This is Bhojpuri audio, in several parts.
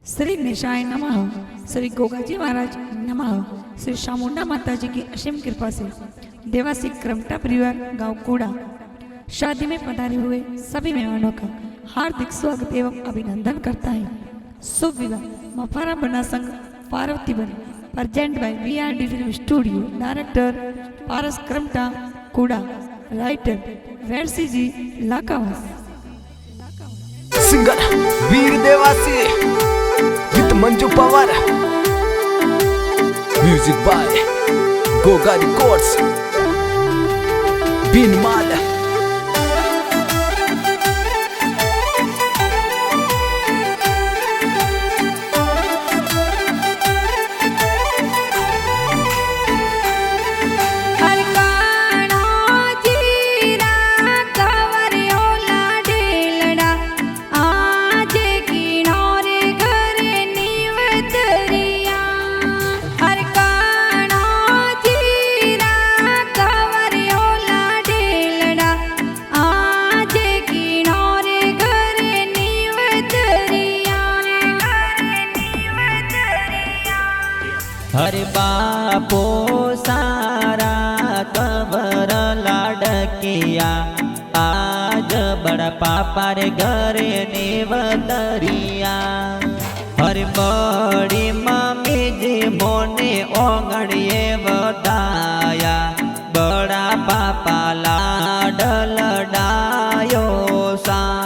श्री निशाय नमः। श्री गोगाजी महाराज नमः। श्री शामुंडा माता जी की असीम कृपा से देवासी क्रमटा परिवार गांव कूड़ा शादी में पधारे हुए सभी मेहमानों का हार्दिक स्वागत एवं अभिनंदन करता है। शुभ विवाह मफारा बना संघ पार्वती बन present by VRD film studio. Director Paras Kramta Kuda. Writer Versi ji Lakawas. Singer Veer Devasi with Manju Pawar. Music by Goga records Binmal. हरे बापो सारा कवर लाडकिया आज बड़ा पापा रे घरे नेवतरिया। हरे बड़ी मम्मी जी मोने ओंगड़िए बताया बड़ा पापा लाड लडायो सान।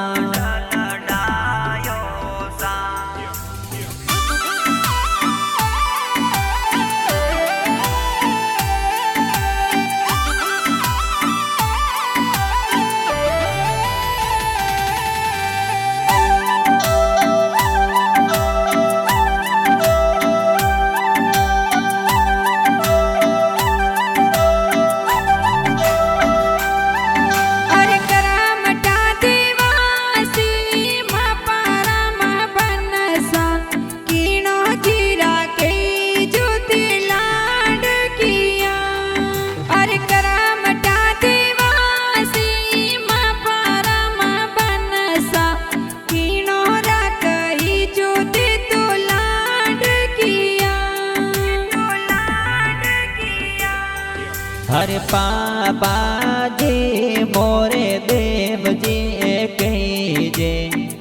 हरे पापा जी मोरे देव जी कहीजे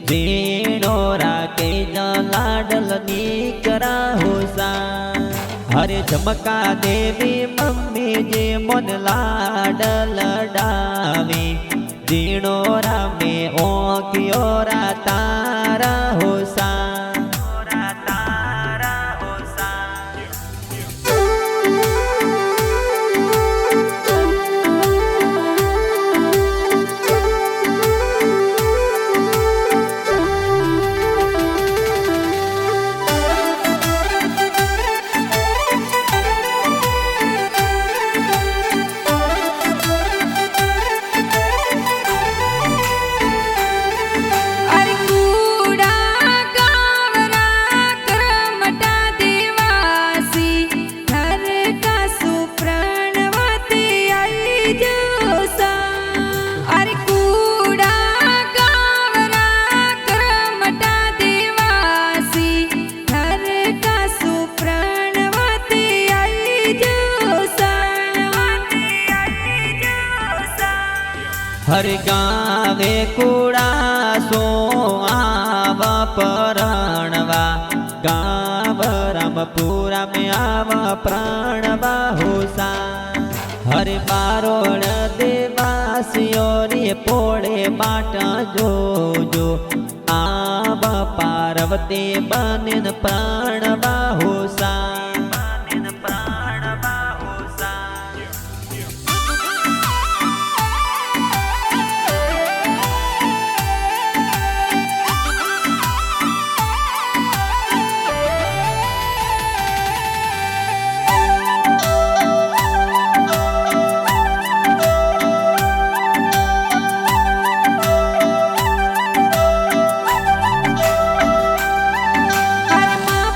जीणो राके लाडल नीकरा होसा। हरे झमका देवी मम्मी जी मन लाडल डावी जीणो रामे ओकियो रा तारा होसा। हर गावे कूड़ा सो आव परणवा गाव रामपुरा में आव प्राणवा होसा। हर बारोण देवासियों रे पोड़े बाट जो जो आव पार्वती बनिन प्राणवा होसा।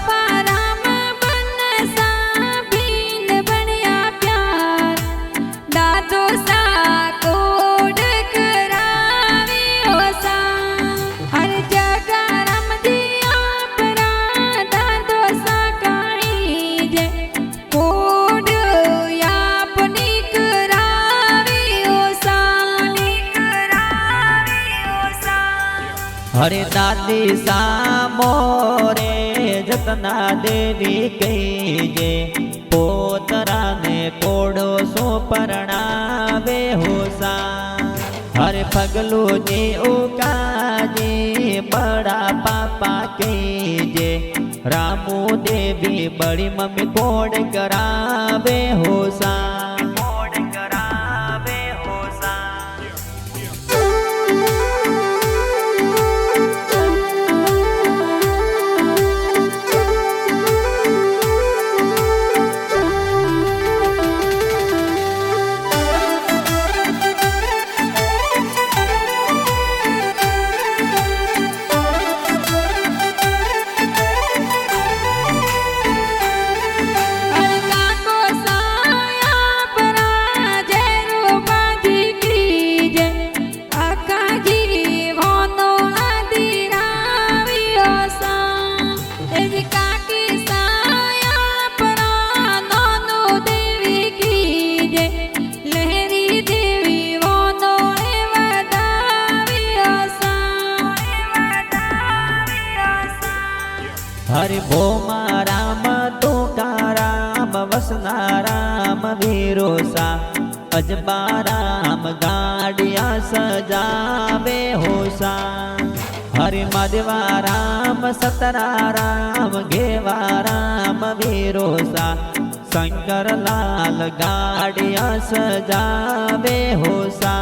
पार हरे दादी सामो रे जतना देवी कहीजे पोतरा ने कोड़ो सो परणावे होसा हरे पगलू जी उकाजी बड़ा पापा कहीजे रामू देवी बड़ी मम्मी कोड़ करावे होसा हरि भोमा राम तुकाराम वसना राम वीरोसा अजबा राम गाड़िया सजावे होसा हरि मधवा राम सतरा राम घेवा राम वीरोसा शंकर लाल गाड़िया सजावे होसा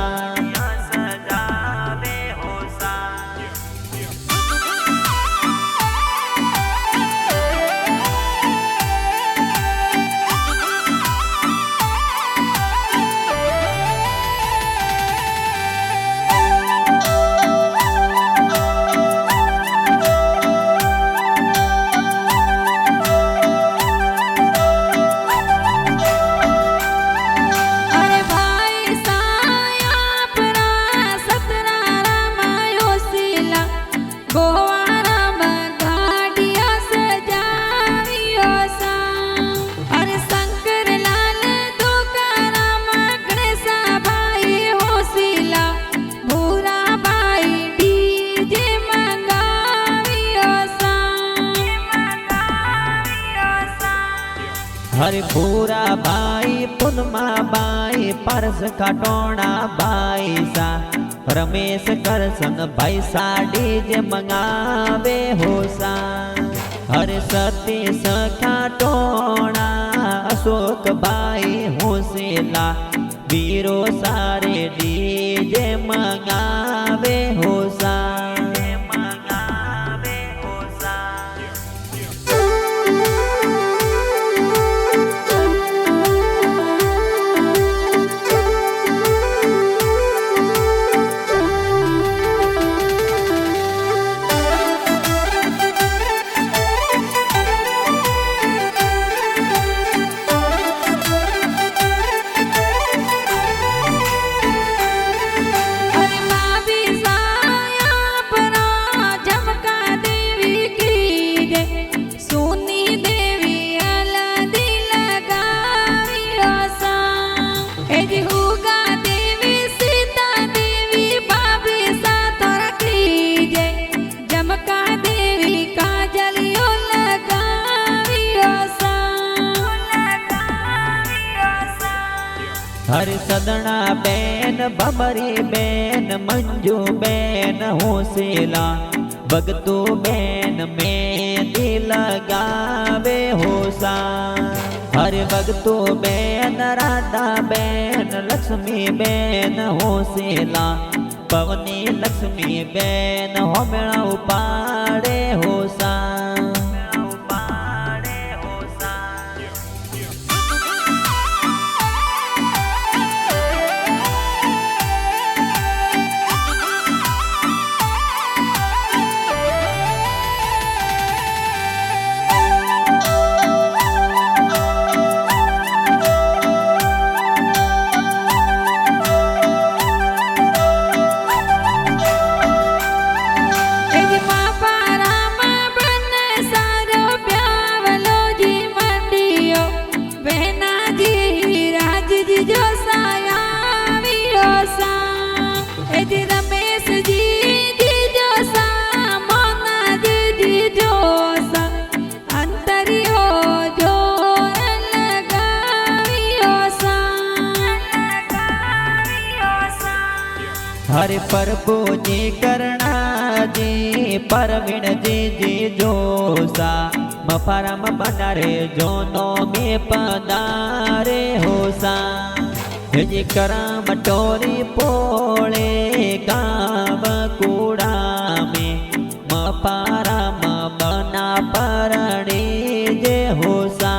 हरि पूरा भाई पुनमा बाई परस खटोना भाई सा रमेश करसन भाई साड़ी जे मंगावे होसा हरि सतीश खटोना अशोक भाई होसेला वीरो सारे डीजे मंगावे होसा हरि सदना बेन बबरी बेन मंजू बेन होसेला भगतू बेन मेहंदी लगावे होसा हरि भगतू बेन राधा बेन लक्ष्मी बेन होसेला पवनी लक्ष्मी बेन होमेला उपाड़े होसा बाबा राम प्रभुजी करणाजी परवीणजी जी जोसा मफाराम बनारे जोनो में पधारे होसा जी करम टोरी पोळे गाव कूड़ा में मफाराम बना परणी जे होसा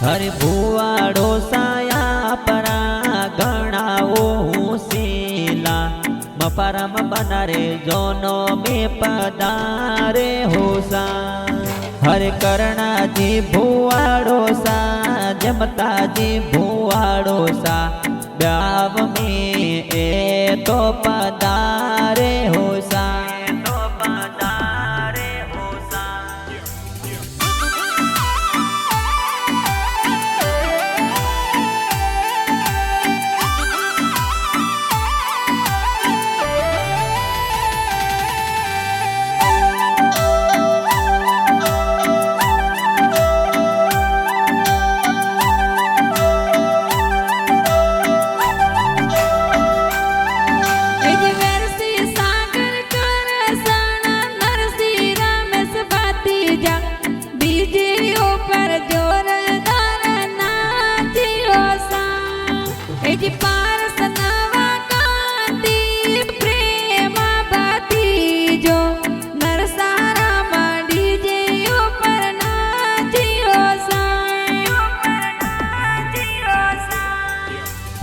हरे भुवाड़ो साया परा गणाओ हुसीला मपरम बनारे जोनो में पधारे होसा हरे करना जी भुवाड़ो सा जमता जी भुवाड़ो सा ब्याव में ए तो पधारे होसा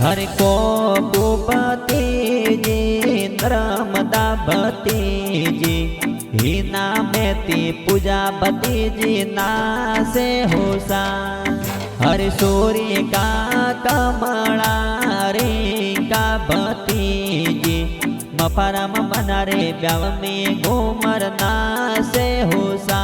हरे को भूपति जी नर्मदा भती जी हीना मेती पूजा भती जी नासे होसा हरे सूर्य का कमला रे का भती जी मफाराम बनारे ब्याव में घूमर नासे होसा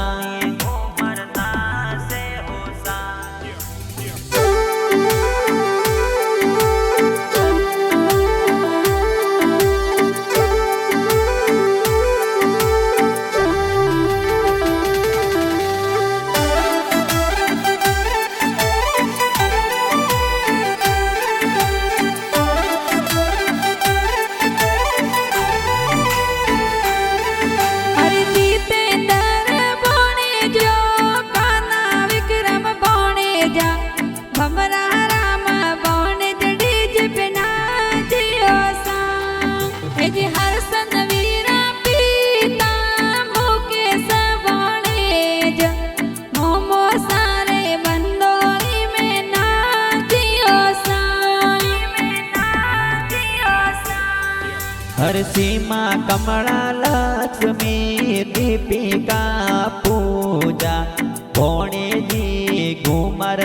हर सीमा कमला लक्ष्मी दीपिका पूजा पौणे जी घूमर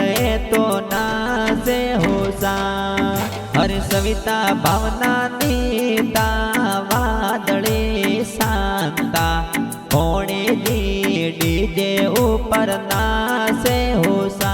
तो नासे होसा हर सविता भावना नीता वादळे शांता पौणे जी डीजे ऊपर नासे होसा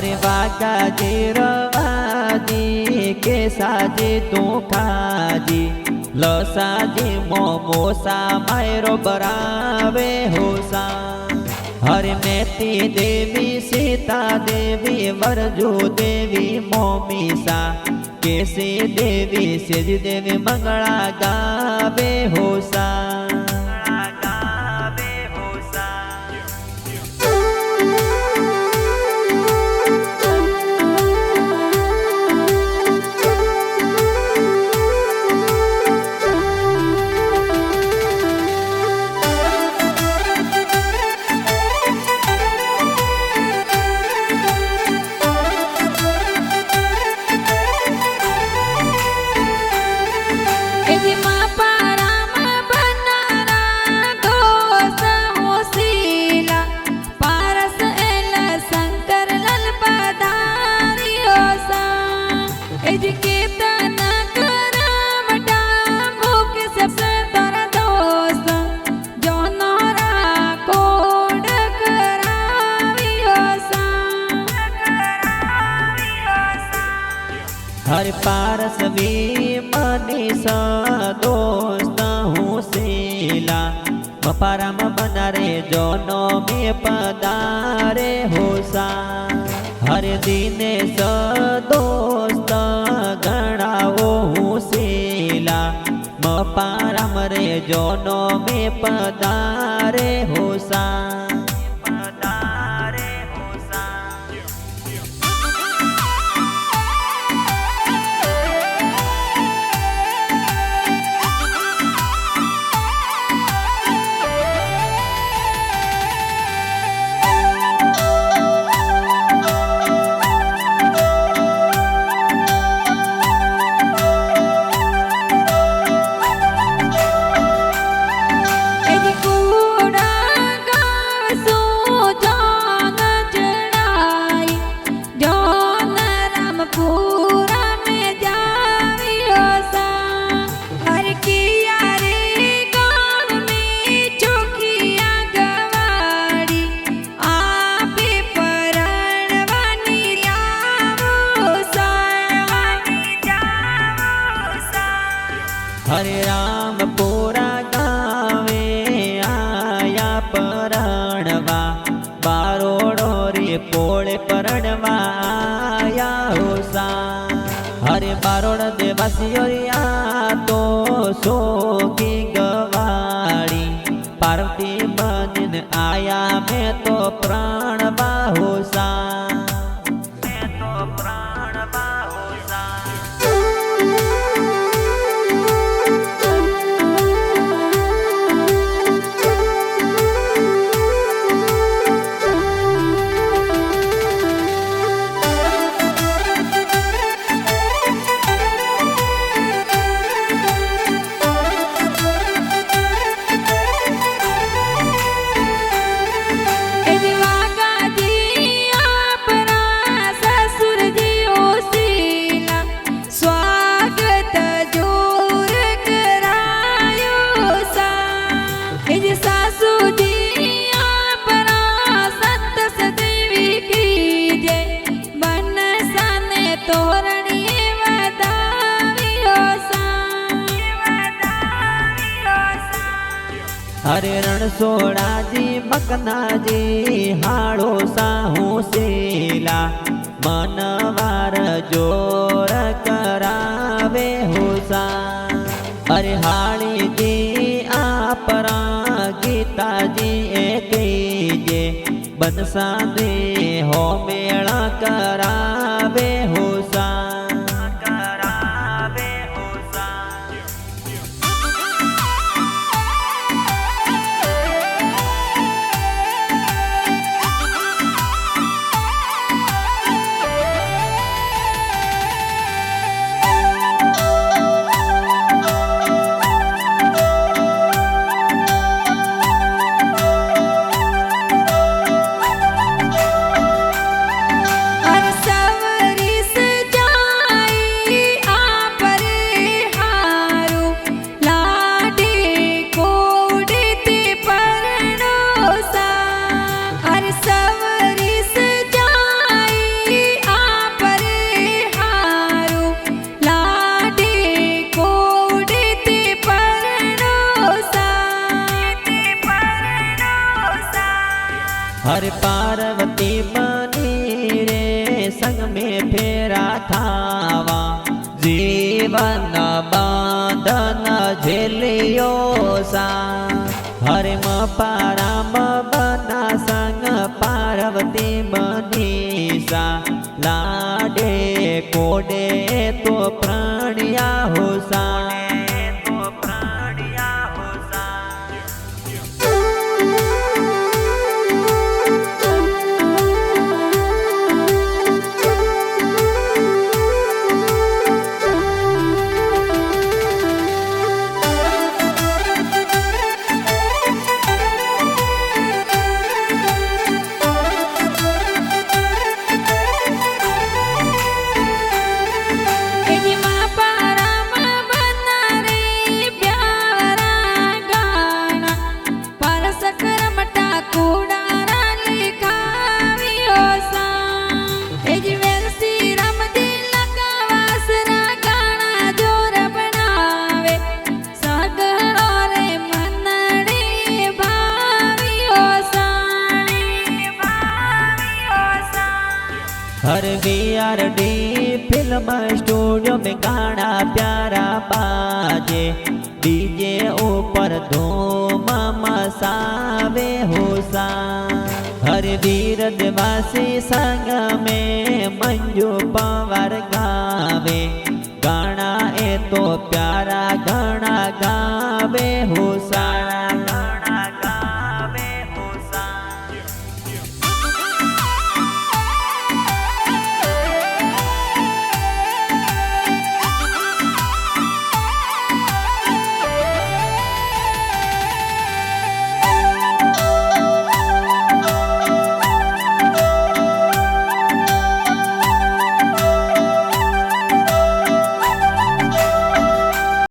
हरे वागाजी रवाजी केसाजी तू खाजी लसाजी मोमोसा मायरो बरावे होसा हरे मेती देवी सीता देवी वरजू देवी मोमीसा केसी देवी सिद्धि देवी मंगला गावे होसा हर पारस भी मनीषा दोस्त हूँ शीला मपाराम बनारे जोनो में पदारे होसा हर दिनेश दोस्त गणाओ हूँ शीला मपाराम रे जोनो में पदारे होसा हरे राम पूरा गावे आया परणवा बारोड़ो रे पोळे परणवा आया होसा हरे बारोड़ देवासियो आ तो सोगी गवाड़ी पार्वती बनिन आया मैं तो प्राणवा होसा हरे रणसोड़ा जी मकना जी हाड़ो साहू शीला मनवार जोर करावे होसा हरे हाड़ी जी आपरा गीता जी एक जे बनसा दे हो मेला करावे होसा हर सवरी से हर पार्वती बनी रे संग में फेरा थावा जीवन बांधन झेलियो सा हर पाराम बना संग पार्वती बनी सा लाडे कोडे तो प्राणिया हो सा हर VRD फिल्म स्टूडियो में गाना प्यारा बाजे डीजे ऊपर धूम मसावे होसा हर वीर दिवासी संग में मंजू पवार